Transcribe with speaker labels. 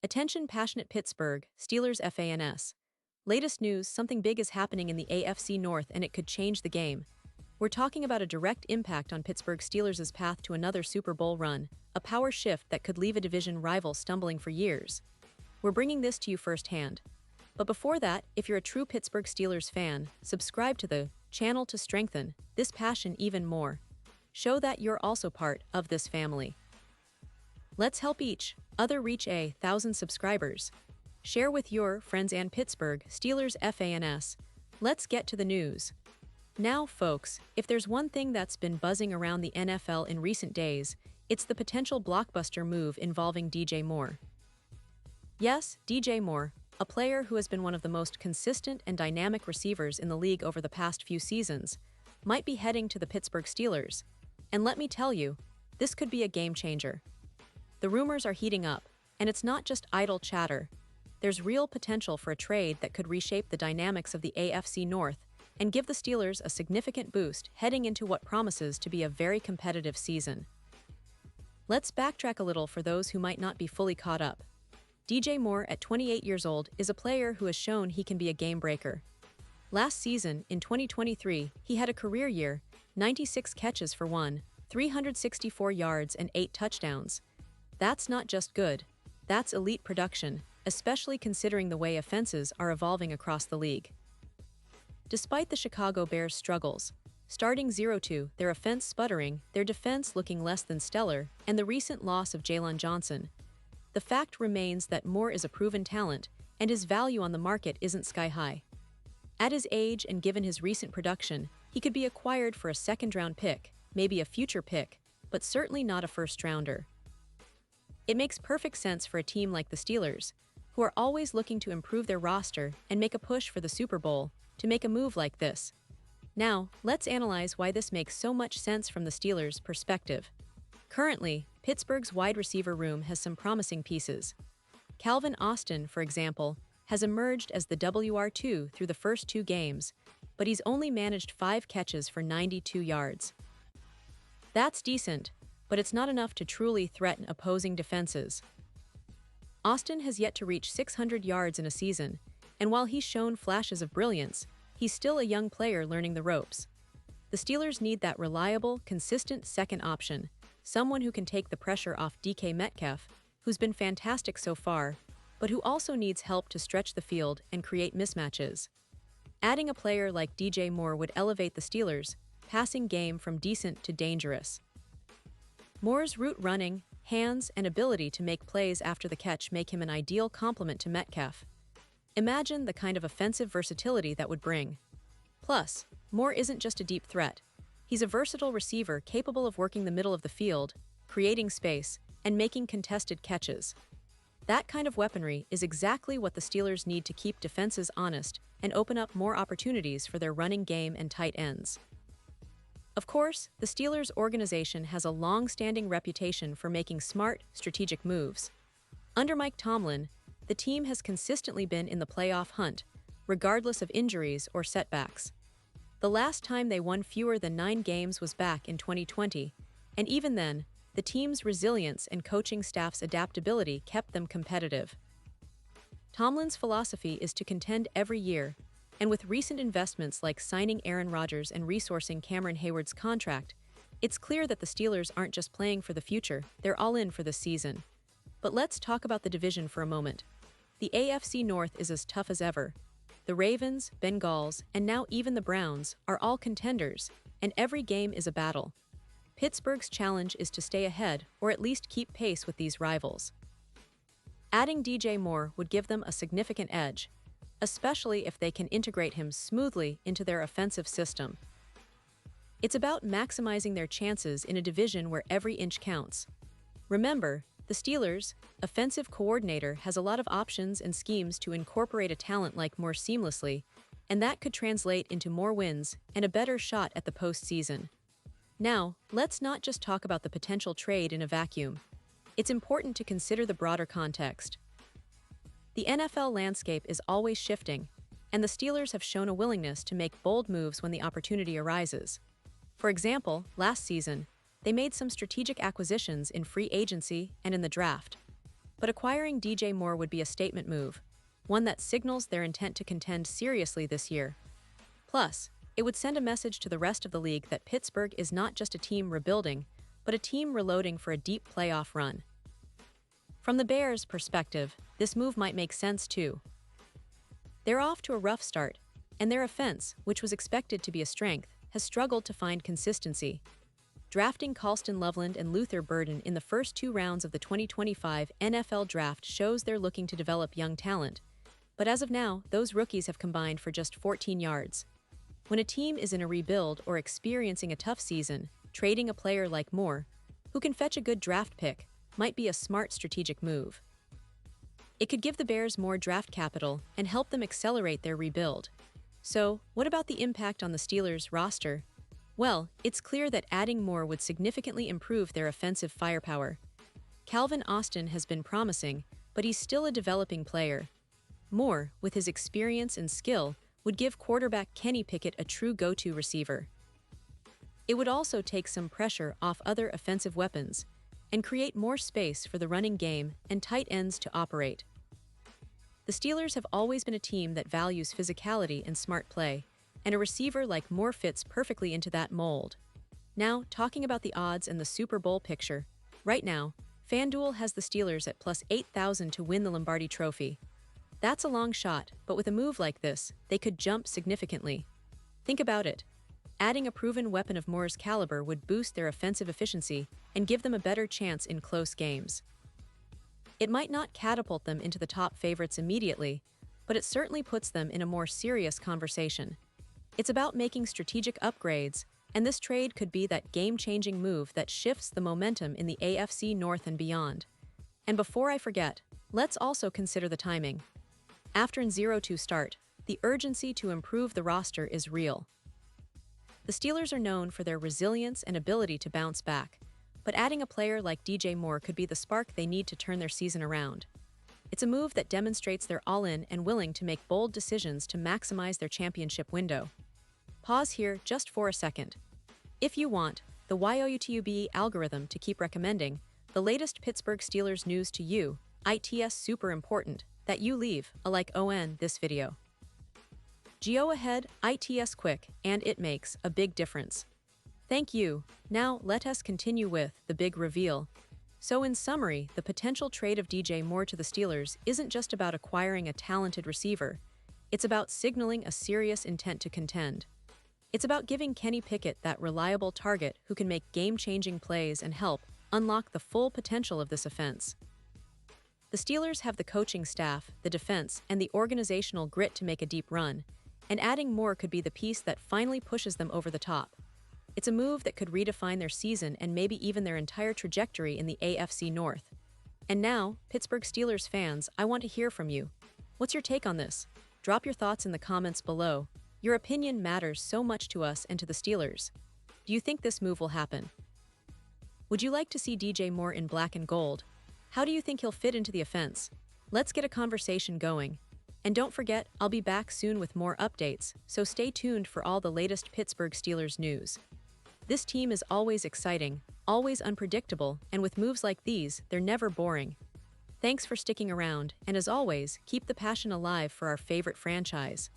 Speaker 1: Attention passionate Pittsburgh Steelers fans. Latest news, something big is happening in the AFC North and it could change the game. We're talking about a direct impact on Pittsburgh Steelers' path to another Super Bowl run, a power shift that could leave a division rival stumbling for years. We're bringing this to you firsthand. But before that, if you're a true Pittsburgh Steelers fan, subscribe to the channel to strengthen this passion even more. Show that you're also part of this family. Let's help each other reach 1,000 subscribers. Share with your friends and Pittsburgh Steelers fans. Let's get to the news. Now, folks, if there's one thing that's been buzzing around the NFL in recent days, it's the potential blockbuster move involving DJ Moore. Yes, DJ Moore, a player who has been one of the most consistent and dynamic receivers in the league over the past few seasons, might be heading to the Pittsburgh Steelers. And let me tell you, this could be a game changer. The rumors are heating up, and it's not just idle chatter. There's real potential for a trade that could reshape the dynamics of the AFC North and give the Steelers a significant boost heading into what promises to be a very competitive season. Let's backtrack a little for those who might not be fully caught up. DJ Moore, at 28 years old, is a player who has shown he can be a game breaker. Last season, in 2023, he had a career year, 96 catches for 364 yards and 8 touchdowns. That's not just good, that's elite production, especially considering the way offenses are evolving across the league. Despite the Chicago Bears' struggles, starting 0-2, their offense sputtering, their defense looking less than stellar, and the recent loss of Jalen Johnson, the fact remains that Moore is a proven talent, and his value on the market isn't sky-high. At his age and given his recent production, he could be acquired for a second-round pick, maybe a future pick, but certainly not a first-rounder. It makes perfect sense for a team like the Steelers, who are always looking to improve their roster and make a push for the Super Bowl, to make a move like this. Now, let's analyze why this makes so much sense from the Steelers' perspective. Currently, Pittsburgh's wide receiver room has some promising pieces. Calvin Austin, for example, has emerged as the WR2 through the first 2 games, but he's only managed 5 catches for 92 yards. That's decent, but it's not enough to truly threaten opposing defenses. Austin has yet to reach 600 yards in a season, and while he's shown flashes of brilliance, he's still a young player learning the ropes. The Steelers need that reliable, consistent second option, someone who can take the pressure off DK Metcalf, who's been fantastic so far, but who also needs help to stretch the field and create mismatches. Adding a player like DJ Moore would elevate the Steelers' passing game from decent to dangerous. Moore's route running, hands, and ability to make plays after the catch make him an ideal complement to Metcalf. Imagine the kind of offensive versatility that would bring. Plus, Moore isn't just a deep threat. He's a versatile receiver capable of working the middle of the field, creating space, and making contested catches. That kind of weaponry is exactly what the Steelers need to keep defenses honest and open up more opportunities for their running game and tight ends. Of course, the Steelers organization has a long-standing reputation for making smart, strategic moves. Under Mike Tomlin, the team has consistently been in the playoff hunt, regardless of injuries or setbacks. The last time they won fewer than 9 games was back in 2020, and even then, the team's resilience and coaching staff's adaptability kept them competitive. Tomlin's philosophy is to contend every year, and with recent investments like signing Aaron Rodgers and resourcing Cameron Hayward's contract, it's clear that the Steelers aren't just playing for the future, they're all in for this season. But let's talk about the division for a moment. The AFC North is as tough as ever. The Ravens, Bengals, and now even the Browns are all contenders, and every game is a battle. Pittsburgh's challenge is to stay ahead or at least keep pace with these rivals. Adding DJ Moore would give them a significant edge, especially if they can integrate him smoothly into their offensive system. It's about maximizing their chances in a division where every inch counts. Remember, the Steelers' offensive coordinator has a lot of options and schemes to incorporate a talent like Moore seamlessly, and that could translate into more wins and a better shot at the postseason. Now, let's not just talk about the potential trade in a vacuum. It's important to consider the broader context. The NFL landscape is always shifting, and the Steelers have shown a willingness to make bold moves when the opportunity arises. For example, last season, they made some strategic acquisitions in free agency and in the draft. But acquiring DJ Moore would be a statement move, one that signals their intent to contend seriously this year. Plus, it would send a message to the rest of the league that Pittsburgh is not just a team rebuilding, but a team reloading for a deep playoff run. From the Bears' perspective, this move might make sense too. They're off to a rough start, and their offense, which was expected to be a strength, has struggled to find consistency. Drafting Colston Loveland and Luther Burden in the first 2 rounds of the 2025 NFL Draft shows they're looking to develop young talent, but as of now, those rookies have combined for just 14 yards. When a team is in a rebuild or experiencing a tough season, trading a player like Moore, who can fetch a good draft pick, might be a smart strategic move. It could give the Bears more draft capital and help them accelerate their rebuild. So, what about the impact on the Steelers' roster? Well, it's clear that adding Moore would significantly improve their offensive firepower. Calvin Austin has been promising, but he's still a developing player. Moore, with his experience and skill, would give quarterback Kenny Pickett a true go-to receiver. It would also take some pressure off other offensive weapons and create more space for the running game and tight ends to operate. The Steelers have always been a team that values physicality and smart play, and a receiver like Moore fits perfectly into that mold. Now, talking about the odds and the Super Bowl picture, right now, FanDuel has the Steelers at plus 8,000 to win the Lombardi Trophy. That's a long shot, but with a move like this, they could jump significantly. Think about it. Adding a proven weapon of Moore's caliber would boost their offensive efficiency and give them a better chance in close games. It might not catapult them into the top favorites immediately, but it certainly puts them in a more serious conversation. It's about making strategic upgrades, and this trade could be that game-changing move that shifts the momentum in the AFC North and beyond. And before I forget, let's also consider the timing. After an 0-2 start, the urgency to improve the roster is real. The Steelers are known for their resilience and ability to bounce back, but adding a player like DJ Moore could be the spark they need to turn their season around. It's a move that demonstrates they're all-in and willing to make bold decisions to maximize their championship window. Pause here just for a second. If you want the YouTube algorithm to keep recommending the latest Pittsburgh Steelers news to you, it's super important that you leave a like on this video. Go ahead, it's quick, and it makes a big difference. Thank you. Now, let us continue with the big reveal. So in summary, the potential trade of DJ Moore to the Steelers isn't just about acquiring a talented receiver. It's about signaling a serious intent to contend. It's about giving Kenny Pickett that reliable target who can make game-changing plays and help unlock the full potential of this offense. The Steelers have the coaching staff, the defense, and the organizational grit to make a deep run, and adding Moore could be the piece that finally pushes them over the top. It's a move that could redefine their season and maybe even their entire trajectory in the AFC North. And now, Pittsburgh Steelers fans, I want to hear from you. What's your take on this? Drop your thoughts in the comments below. Your opinion matters so much to us and to the Steelers. Do you think this move will happen? Would you like to see DJ Moore in black and gold? How do you think he'll fit into the offense? Let's get a conversation going. And don't forget, I'll be back soon with more updates, so stay tuned for all the latest Pittsburgh Steelers news. This team is always exciting, always unpredictable, and with moves like these, they're never boring. Thanks for sticking around, and as always, keep the passion alive for our favorite franchise.